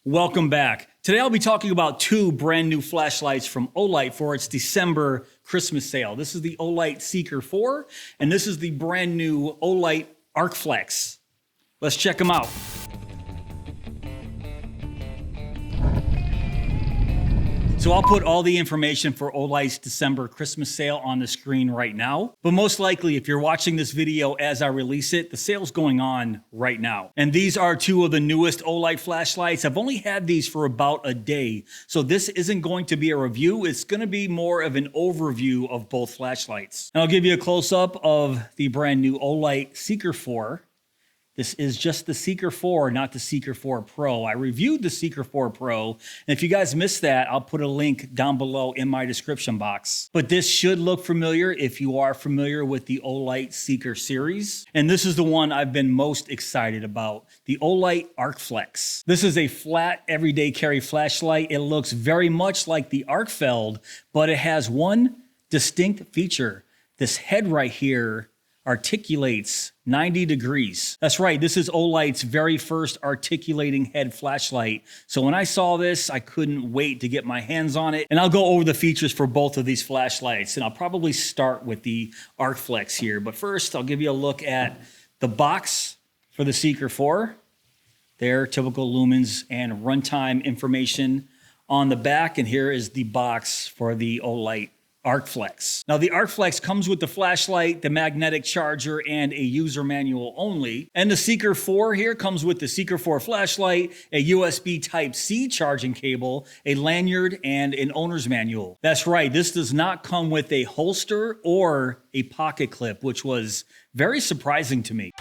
Welcome back. Today I'll be talking about two brand new flashlights from Olight for its December Christmas sale. This is the Olight Seeker 4 and this is the brand new Olight Arkflex. Let's check them out. So I'll put all the information for Olight's December Christmas sale on the screen right now. But most likely, if you're watching this video as I release it, the sale's going on right now. And these are two of the newest Olight flashlights. I've only had these for about a day. So this isn't going to be a review. It's going to be more of an overview of both flashlights. And I'll give you a close-up of the brand new Olight Seeker 4. This is just the Seeker 4, not the Seeker 4 Pro. I reviewed the Seeker 4 Pro, and if you guys missed that, I'll put a link down below in my description box. But this should look familiar if you are familiar with the Olight Seeker series. And this is the one I've been most excited about, the Olight Arkflex. This is a flat, everyday carry flashlight. It looks very much like the Arkfeld, but it has one distinct feature. This head right here articulates 90 degrees. That's right, this is Olight's very first articulating head flashlight. So when I saw this, I couldn't wait to get my hands on it. And I'll go over the features for both of these flashlights. And I'll probably start with the Arkflex here. But first, I'll give you a look at the box for the Seeker 4. There, typical lumens and runtime information on the back. And here is the box for the Olight Arkflex. Now the Arkflex comes with the flashlight, the magnetic charger, and a user manual only. And the Seeker 4 here comes with the Seeker 4 flashlight, a USB Type-C charging cable, a lanyard, and an owner's manual. That's right, this does not come with a holster or a pocket clip, which was very surprising to me.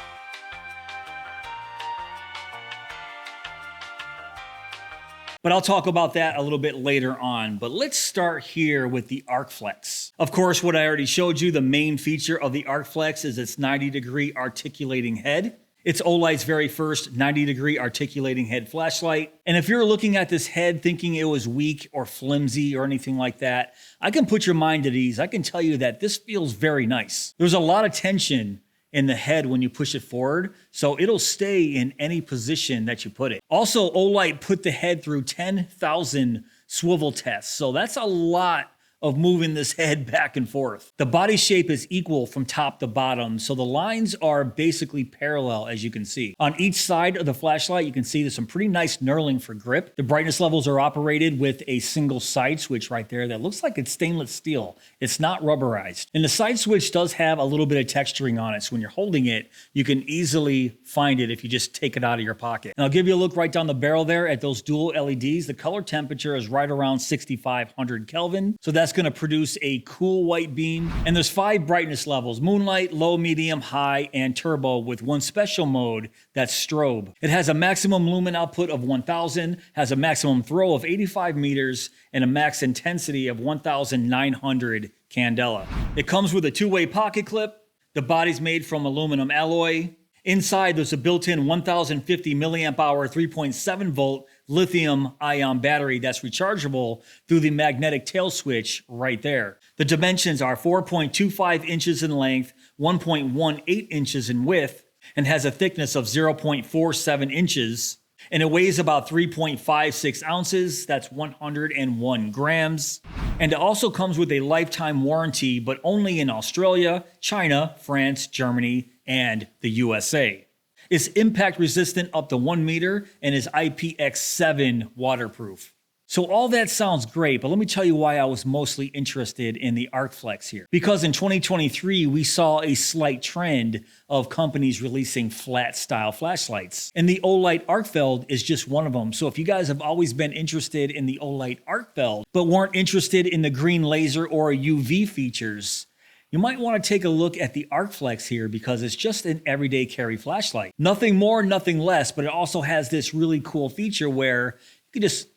But I'll talk about that a little bit later on. But let's start here with the Arkflex. Of course, what I already showed you, the main feature of the Arkflex is its 90-degree articulating head. It's Olight's very first 90-degree articulating head flashlight. And if you're looking at this head thinking it was weak or flimsy or anything like that, I can put your mind at ease. I can tell you that this feels very nice. There's a lot of tension in the head when you push it forward, so it'll stay in any position that you put it. Also, Olight put the head through 10,000 swivel tests, so that's a lot of moving this head back and forth. The body shape is equal from top to bottom, so the lines are basically parallel, as you can see. On each side of the flashlight, you can see there's some pretty nice knurling for grip. The brightness levels are operated with a single side switch right there that looks like it's stainless steel. It's not rubberized. And the side switch does have a little bit of texturing on it, so when you're holding it, you can easily find it if you just take it out of your pocket. And I'll give you a look right down the barrel there at those dual LEDs. The color temperature is right around 6,500 Kelvin, so that's going to produce a cool white beam. And there's 5 brightness levels: moonlight, low, medium, high, and turbo, with one special mode that's strobe. It has a maximum lumen output of 1000, has a maximum throw of 85 meters, and a max intensity of 1900 candela. It comes with a 2-way pocket clip. The body's made from aluminum alloy. Inside, there's a built-in 1050 milliamp hour 3.7 volt lithium ion battery that's rechargeable through the magnetic tail switch right there. The dimensions are 4.25 inches in length, 1.18 inches in width, and has a thickness of 0.47 inches. And it weighs about 3.56 ounces, that's 101 grams. And it also comes with a lifetime warranty, but only in Australia, China, France, Germany, and the USA. It's impact resistant up to 1 meter and is IPX7 waterproof. So all that sounds great, but let me tell you why I was mostly interested in the Arkflex here. Because in 2023, we saw a slight trend of companies releasing flat style flashlights. And the Olight Arkfeld is just one of them. So if you guys have always been interested in the Olight Arkfeld, but weren't interested in the green laser or UV features, you might want to take a look at the Arkflex here because it's just an everyday carry flashlight. Nothing more, nothing less, but it also has this really cool feature where you can just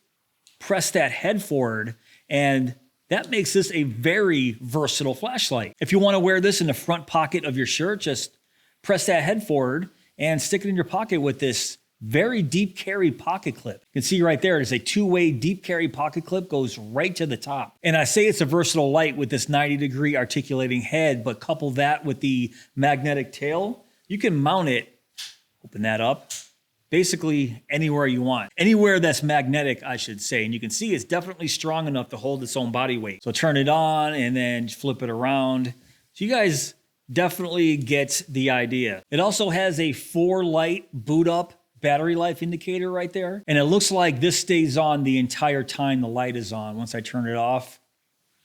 press that head forward, and that makes this a very versatile flashlight. If you want to wear this in the front pocket of your shirt, just press that head forward and stick it in your pocket with this very deep carry pocket clip. You can see right there, it's a 2-way deep carry pocket clip, goes right to the top. And I say it's a versatile light with this 90-degree articulating head, but couple that with the magnetic tail, you can mount it, open that up, basically anywhere you want. Anywhere that's magnetic, I should say. And you can see it's definitely strong enough to hold its own body weight. So turn it on and then flip it around. So you guys definitely get the idea. It also has a 4-light boot up battery life indicator right there. And it looks like this stays on the entire time the light is on. Once I turn it off,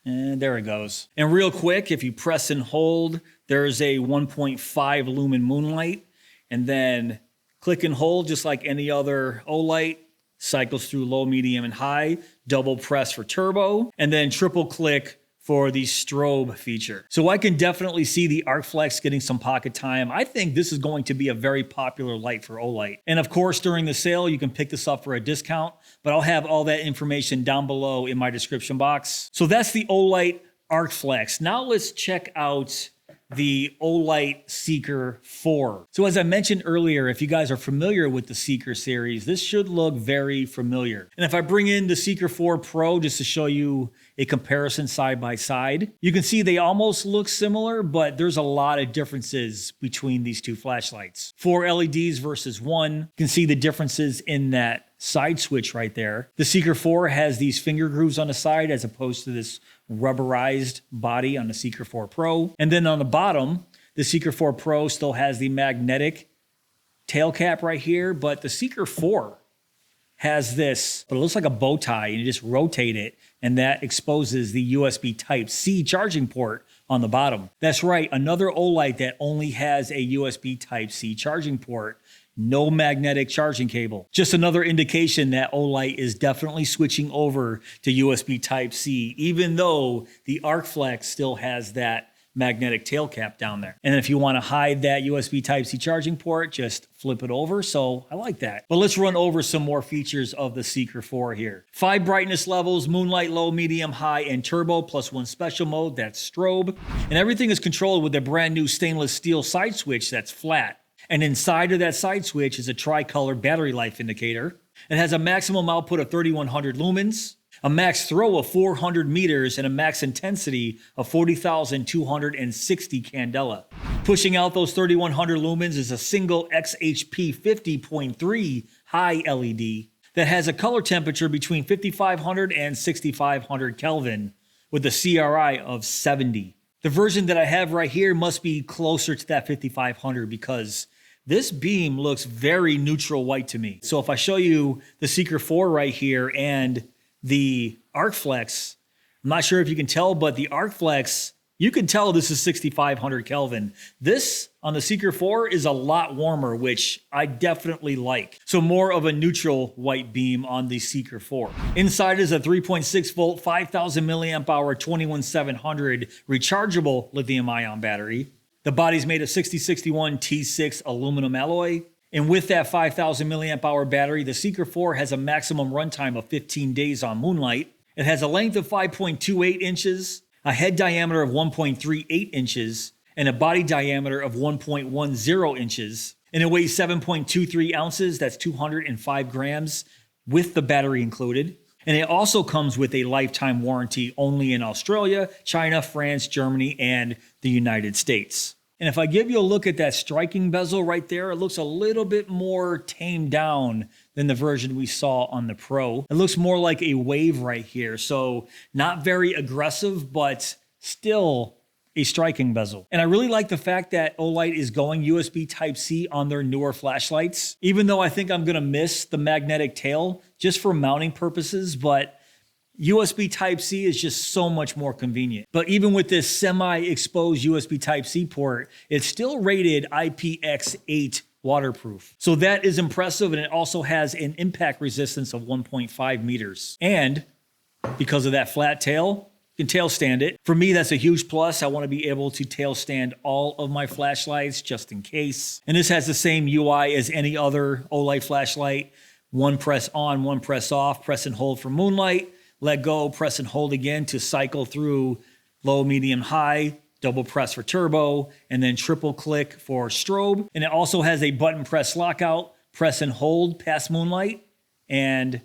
and there it goes. And real quick, if you press and hold, there's a 1.5 lumen moonlight. And then click and hold, just like any other Olight, cycles through low, medium, and high. Double press for turbo, and then triple click for the strobe feature. So I can definitely see the Arkflex getting some pocket time. I think this is going to be a very popular light for Olight. And of course, during the sale, you can pick this up for a discount, but I'll have all that information down below in my description box. So that's the Olight Arkflex. Now let's check out the Olight Seeker 4. So as I mentioned earlier, if you guys are familiar with the Seeker series, this should look very familiar. And if I bring in the Seeker 4 Pro just to show you a comparison side by side, you can see they almost look similar, but there's a lot of differences between these two flashlights. 4 LEDs versus 1. You can see the differences in that side switch right there. The Seeker 4 has these finger grooves on the side as opposed to this rubberized body on the Seeker 4 Pro. And then on the bottom, the Seeker 4 Pro still has the magnetic tail cap right here, but the Seeker 4 has this, but it looks like a bow tie, and you just rotate it, and that exposes the USB Type-C charging port on the bottom. That's right, another Olight that only has a USB Type-C charging port. No magnetic charging cable. Just another indication that Olight is definitely switching over to USB Type-C, even though the Arkflex still has that magnetic tail cap down there. And if you want to hide that USB Type-C charging port, just flip it over. So I like that. But let's run over some more features of the Seeker 4 here. 5 brightness levels, moonlight, low, medium, high, and turbo, plus 1 special mode, that's strobe. And everything is controlled with a brand new stainless steel side switch that's flat. And inside of that side switch is a tricolor battery life indicator. It has a maximum output of 3100 lumens, a max throw of 400 meters, and a max intensity of 40,260 candela. Pushing out those 3100 lumens is a single XHP50.3 HI LED that has a color temperature between 5500 and 6500 Kelvin with a CRI of 70. The version that I have right here must be closer to that 5500 because this beam looks very neutral white to me. So if I show you the Seeker 4 right here and the Arkflex, I'm not sure if you can tell, but the Arkflex, you can tell this is 6500 Kelvin. This on the Seeker 4 is a lot warmer, which I definitely like. So more of a neutral white beam on the Seeker 4. Inside is a 3.6 volt, 5000 milliamp hour, 21700 rechargeable lithium ion battery. The body's made of 6061 T6 aluminum alloy. And with that 5000 milliamp hour battery, the Seeker 4 has a maximum runtime of 15 days on moonlight. It has a length of 5.28 inches, a head diameter of 1.38 inches, and a body diameter of 1.10 inches. And it weighs 7.23 ounces, that's 205 grams, with the battery included. And it also comes with a lifetime warranty only in Australia, China, France, Germany, and the United States. And if I give you a look at that striking bezel right there, it looks a little bit more tamed down than the version we saw on the Pro. It looks more like a wave right here. So not very aggressive, but still a striking bezel. And I really like the fact that Olight is going USB Type-C on their newer flashlights, even though I think I'm gonna miss the magnetic tail just for mounting purposes, but USB Type-C is just so much more convenient. But even with this semi-exposed USB Type-C port, it's still rated IPX8 waterproof. So that is impressive, and it also has an impact resistance of 1.5 meters. And because of that flat tail, you can tail stand it. For me, that's a huge plus. I want to be able to tail stand all of my flashlights just in case. And this has the same UI as any other Olight flashlight. One press on, one press off, press and hold for moonlight. Let go, press and hold again to cycle through low, medium, high, double press for turbo, and then triple click for strobe. And it also has a button press lockout, press and hold past moonlight, and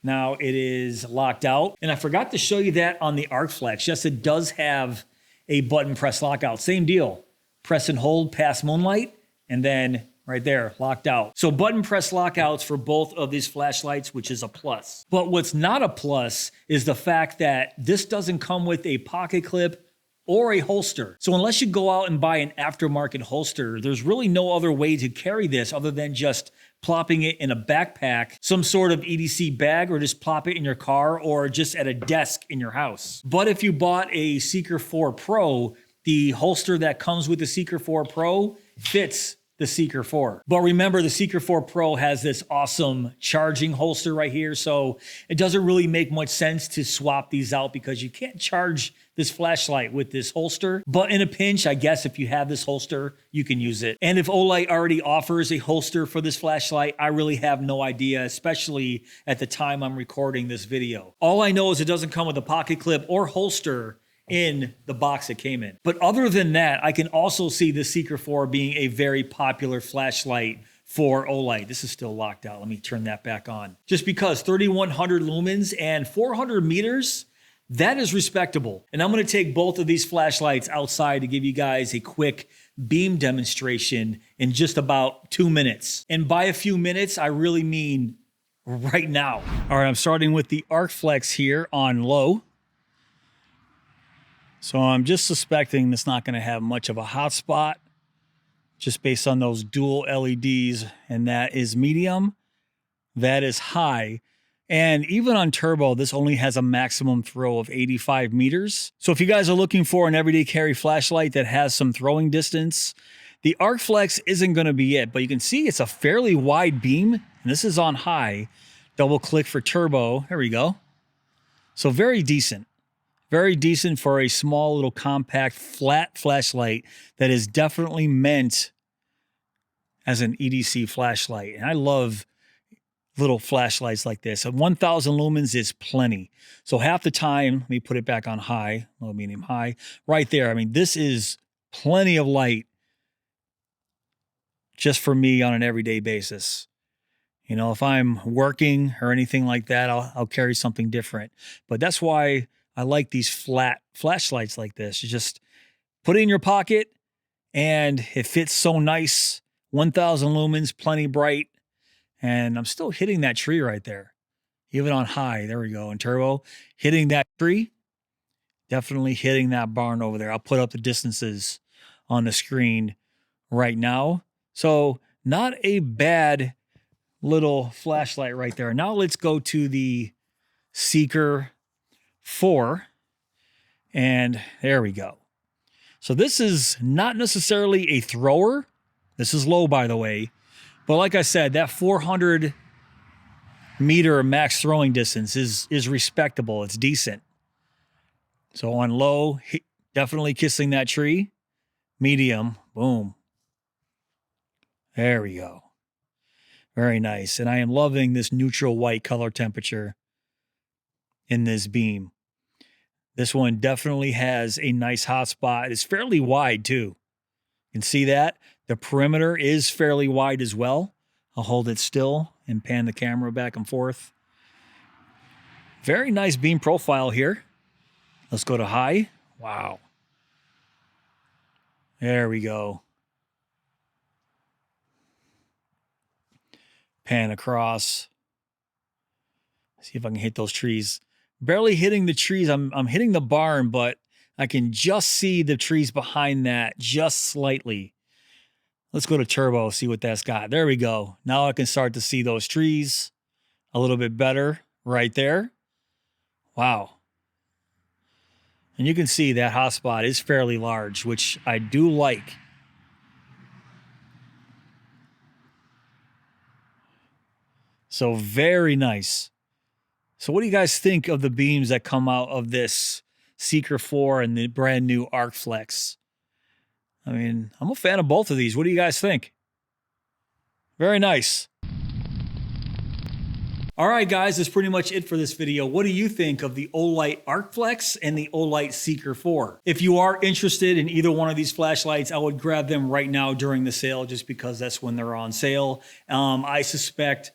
now it is locked out. And I forgot to show you that on the Arkflex. Yes, it does have a button press lockout. Same deal. Press and hold past moonlight, and then right there, locked out. So button press lockouts for both of these flashlights, which is a plus. But what's not a plus is the fact that this doesn't come with a pocket clip or a holster. So unless you go out and buy an aftermarket holster, there's really no other way to carry this other than just plopping it in a backpack, some sort of EDC bag, or just plop it in your car or just at a desk in your house. But if you bought a Seeker 4 Pro, the holster that comes with the Seeker 4 Pro fits the Seeker 4. But remember, the Seeker 4 Pro has this awesome charging holster right here, so it doesn't really make much sense to swap these out because you can't charge this flashlight with this holster. But in a pinch, I guess if you have this holster, you can use it. And if Olight already offers a holster for this flashlight, I really have no idea, especially at the time I'm recording this video. All I know is it doesn't come with a pocket clip or holster in the box it came in. But other than that, I can also see the Seeker 4 being a very popular flashlight for Olight. This is still locked out. Let me turn that back on. Just because 3,100 lumens and 400 meters, that is respectable. And I'm going to take both of these flashlights outside to give you guys a quick beam demonstration in just about 2 minutes. And by a few minutes, I really mean right now. All right, I'm starting with the Arkflex here on low. So I'm just suspecting it's not going to have much of a hotspot just based on those dual LEDs. And that is medium. That is high. And even on turbo, this only has a maximum throw of 85 meters. So if you guys are looking for an everyday carry flashlight that has some throwing distance, the Arkflex isn't going to be it. But you can see it's a fairly wide beam. And this is on high. Double click for turbo. There we go. So very decent. Very decent for a small little compact flat flashlight that is definitely meant as an EDC flashlight. And I love little flashlights like this. 1,000 lumens is plenty. So half the time, let me put it back on high, low, medium, high, right there. I mean, this is plenty of light just for me on an everyday basis. You know, if I'm working or anything like that, I'll carry something different. But that's why I like these flat flashlights like this. You just put it in your pocket and it fits so nice. 1,000 lumens, plenty bright. And I'm still hitting that tree right there. Even on high, there we go. In turbo, hitting that tree. Definitely hitting that barn over there. I'll put up the distances on the screen right now. So not a bad little flashlight right there. Now let's go to the Seeker 4, and there we go. So this is not necessarily a thrower. This is low, by the way. But like I said, that 400 meter max throwing distance is respectable. It's decent. So on low, definitely kissing that tree. Medium, boom. There we go. Very nice. And I am loving this neutral white color temperature in this beam. This one definitely has a nice hot spot. It's fairly wide too. You can see that. The perimeter is fairly wide as well. I'll hold it still and pan the camera back and forth. Very nice beam profile here. Let's go to high. Wow. There we go. Pan across. See if I can hit those trees. Barely hitting the trees. I'm hitting the barn, but I can just see the trees behind that just slightly. Let's go to turbo, see what that's got. There we go. Now I can start to see those trees a little bit better right there. Wow. And you can see that hotspot is fairly large, which I do like. So very nice. So what do you guys think of the beams that come out of this Seeker 4 and the brand new Arkflex? I mean, I'm a fan of both of these. What do you guys think? Very nice. All right, guys, that's pretty much it for this video. What do you think of the Olight Arkflex and the Olight Seeker 4? If you are interested in either one of these flashlights, I would grab them right now during the sale just because that's when they're on sale. I suspect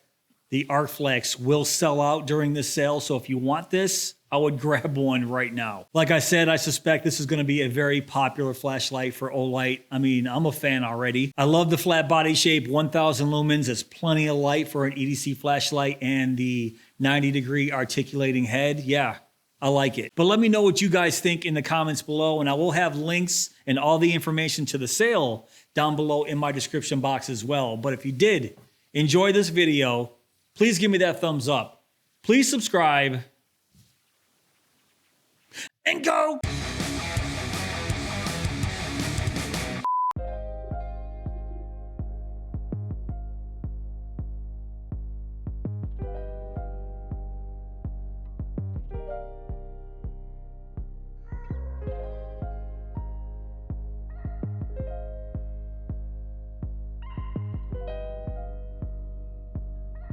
the Arkflex will sell out during this sale. So if you want this, I would grab one right now. Like I said, I suspect this is going to be a very popular flashlight for Olight. I mean, I'm a fan already. I love the flat body shape, 1000 lumens. It's plenty of light for an EDC flashlight, and the 90-degree articulating head. Yeah, I like it. But let me know what you guys think in the comments below, and I will have links and all the information to the sale down below in my description box as well. But if you did enjoy this video, please give me that thumbs up. Please subscribe. And go!